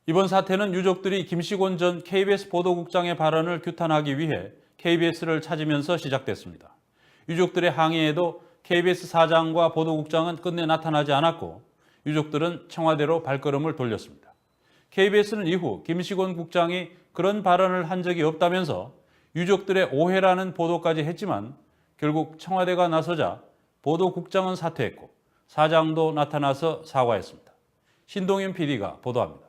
이번 사태는 유족들이 김시곤 전 KBS 보도국장의 발언을 규탄하기 위해 KBS를 찾으면서 시작됐습니다. 유족들의 항의에도 KBS 사장과 보도국장은 끝내 나타나지 않았고 유족들은 청와대로 발걸음을 돌렸습니다. KBS는 이후 김시곤 국장이 그런 발언을 한 적이 없다면서 유족들의 오해라는 보도까지 했지만 결국 청와대가 나서자 보도국장은 사퇴했고 사장도 나타나서 사과했습니다. 신동윤 PD가 보도합니다.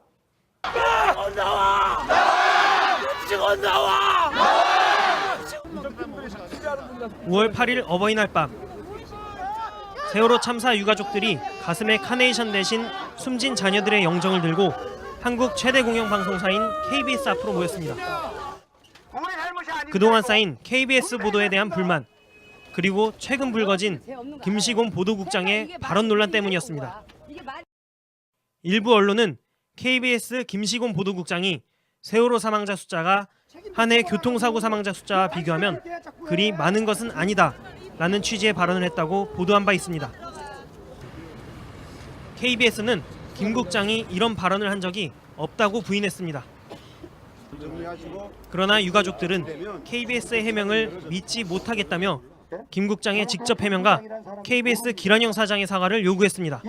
나와! 김시곤 나와! 5월 8일 어버이날 밤 세월호 참사 유가족들이 가슴에 카네이션 대신 숨진 자녀들의 영정을 들고 한국 최대 공영방송사인 KBS 앞으로 모였습니다. 그동안 쌓인 KBS 보도에 대한 불만, 그리고 최근 불거진 김시곤 보도국장의 발언 논란 때문이었습니다. 일부 언론은 KBS 김시곤 보도국장이 세월호 사망자 숫자가 한 해 교통사고 사망자 숫자와 비교하면 그리 많은 것은 아니다 라는 취지의 발언을 했다고 보도한 바 있습니다. KBS는 김 국장이 이런 발언을 한 적이 없다고 부인했습니다. 그러나 유가족들은 KBS의 해명을 믿지 못하겠다며 김 국장의 직접 해명과 KBS 기란영 사장의 사과를 요구했습니다.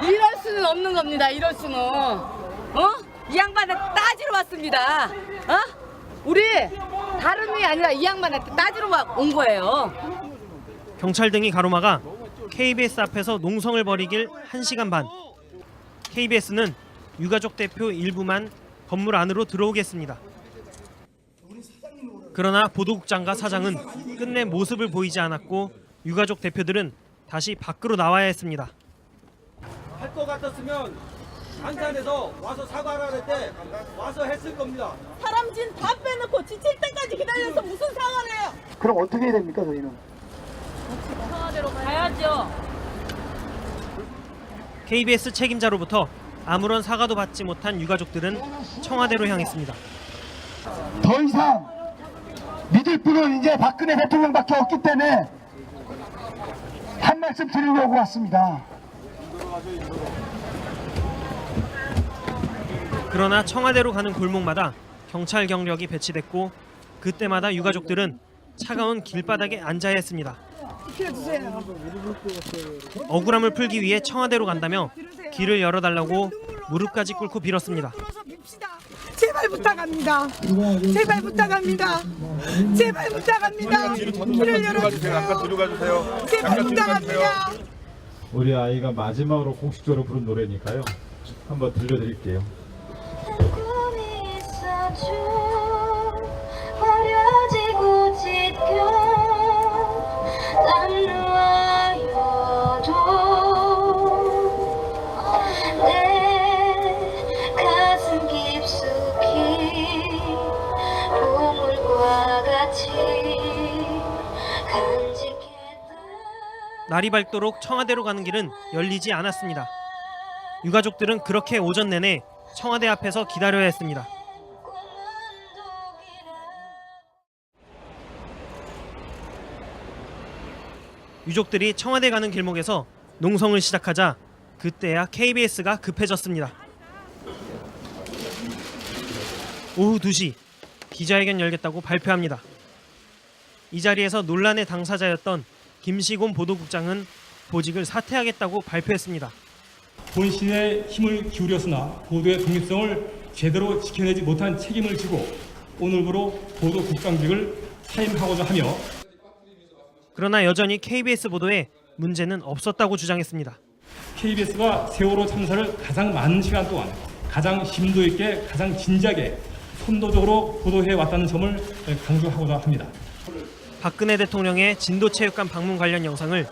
이럴 수는 없는 겁니다. 이럴 수는. 이 양반한테 따지러 왔습니다. 우리 다른 분이 아니라 이 양반한테 따지러 온 거예요. 경찰 등이 가로막아 KBS 앞에서 농성을 벌이길 1시간 반. KBS는 유가족 대표 일부만 건물 안으로 들어오겠습니다. 그러나 보도국장과 사장은 끝내 모습을 보이지 않았고 유가족 대표들은 다시 밖으로 나와야 했습니다. 할 것 같았으면 안산에서 와서 사과를 할 때 와서 했을 겁니다. 사람 진 다 빼놓고 지칠 때까지 기다려서 무슨 사과를 해요? 그럼 어떻게 해야 됩니까, 저희는? 청와대로 가야죠. KBS 책임자로부터 아무런 사과도 받지 못한 유가족들은 청와대로 향했습니다. 더 이상 믿을 분은 이제 박근혜 대통령밖에 없기 때문에 한 말씀 드리려고 왔습니다. 그러나 청와대로 가는 골목마다 경찰 경력이 배치됐고 그때마다 유가족들은 차가운 길바닥에 앉아야 했습니다. 억울함을 풀기 위해 청와대로 간다며 길을 열어달라고 무릎까지 꿇고 빌었습니다. 제발 부탁합니다. 제발 부탁합니다. 제발 부탁합니다. 길을 열어주세요. 잠깐 뒤로 가주세요. 제발 부탁합니다. 우리 아이가 마지막으로 공식적으로 부른 노래니까요. 한번 들려드릴게요. 버려지고 찢겨 땀 놓아요도 내 가슴 깊숙이 보물과 같이 간직했다. 날이 밝도록 청와대로 가는 길은 열리지 않았습니다. 유가족들은 그렇게 오전 내내 청와대 앞에서 기다려야 했습니다. 유족들이 청와대 가는 길목에서 농성을 시작하자 그때야 KBS가 급해졌습니다. 오후 2시 기자회견 열겠다고 발표합니다. 이 자리에서 논란의 당사자였던 김시곤 보도국장은 보직을 사퇴하겠다고 발표했습니다. 본신의 힘을 기울였으나 보도의 독립성을 제대로 지켜내지 못한 책임을 지고 오늘부로 보도국장직을 사임하고자 하며 그러나 여전히 KBS 보도에 문제는 없었다고 주장했습니다. KBS가 세월호 참사를 가장 많은 시간 동안 가장 심도 있게 가장 진지하게 선도적으로 보도해왔다는 점을 강조하고자 합니다. 박근혜 대통령의 진도체육관 방문 관련 영상을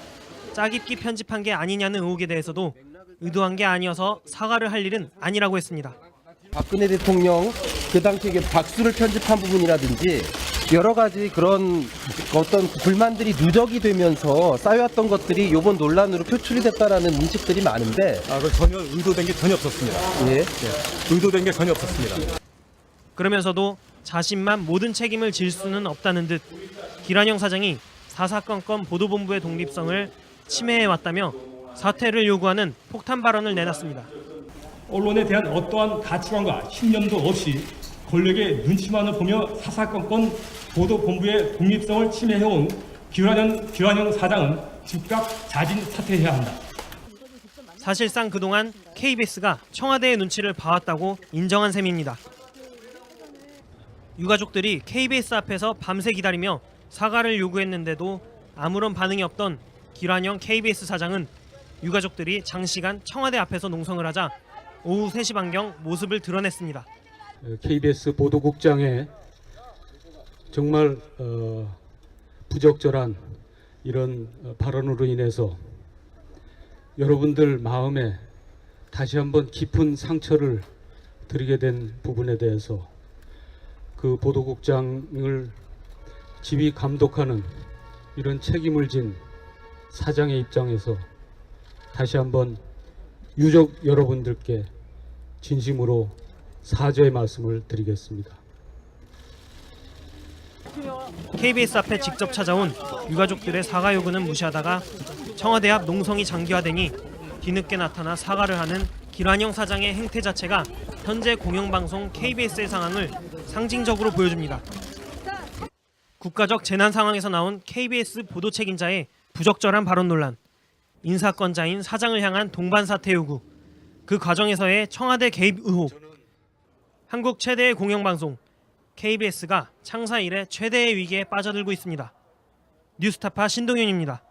짜깁기 편집한 게 아니냐는 의혹에 대해서도 의도한 게 아니어서 사과를 할 일은 아니라고 했습니다. 박근혜 대통령 그 당시에 박수를 편집한 부분이라든지 여러 가지 그런 어떤 불만들이 누적이 되면서 쌓여왔던 것들이 이번 논란으로 표출이 됐다라는 인식들이 많은데 그 전혀 의도된 게 전혀 없었습니다. 예. 의도된 게 전혀 없었습니다. 그러면서도 자신만 모든 책임을 질 수는 없다는 듯 기란영 사장이 사사건건 보도본부의 독립성을 침해해왔다며 사퇴를 요구하는 폭탄 발언을 내놨습니다. 언론에 대한 어떠한 가치관과 신념도 없이 권력의 눈치만을 보며 사사건건 보도본부의 독립성을 침해해온 기란영 사장은 즉각 자진 사퇴해야 한다. 사실상 그동안 KBS가 청와대의 눈치를 봐왔다고 인정한 셈입니다. 유가족들이 KBS 앞에서 밤새 기다리며 사과를 요구했는데도 아무런 반응이 없던 기란영 KBS 사장은 유가족들이 장시간 청와대 앞에서 농성을 하자 오후 3시 반경 모습을 드러냈습니다. KBS 보도국장의 정말 부적절한 이런 발언으로 인해서 여러분들 마음에 다시 한번 깊은 상처를 드리게 된 부분에 대해서 그 보도국장을 지휘 감독하는 이런 책임을 진 사장의 입장에서 다시 한번 유족 여러분들께 진심으로 사죄의 말씀을 드리겠습니다. KBS 앞에 직접 찾아온 유가족들의 사과 요구는 무시하다가 청와대 앞 농성이 장기화되니 뒤늦게 나타나 사과를 하는 기란영 사장의 행태 자체가 현재 공영방송 KBS의 상황을 상징적으로 보여줍니다. 국가적 재난 상황에서 나온 KBS 보도 책임자의 부적절한 발언 논란, 인사권자인 사장을 향한 동반 사퇴 요구, 그 과정에서의 청와대 개입 의혹, 한국 최대의 공영방송 KBS가 창사 이래 최대의 위기에 빠져들고 있습니다. 뉴스타파 신동윤입니다.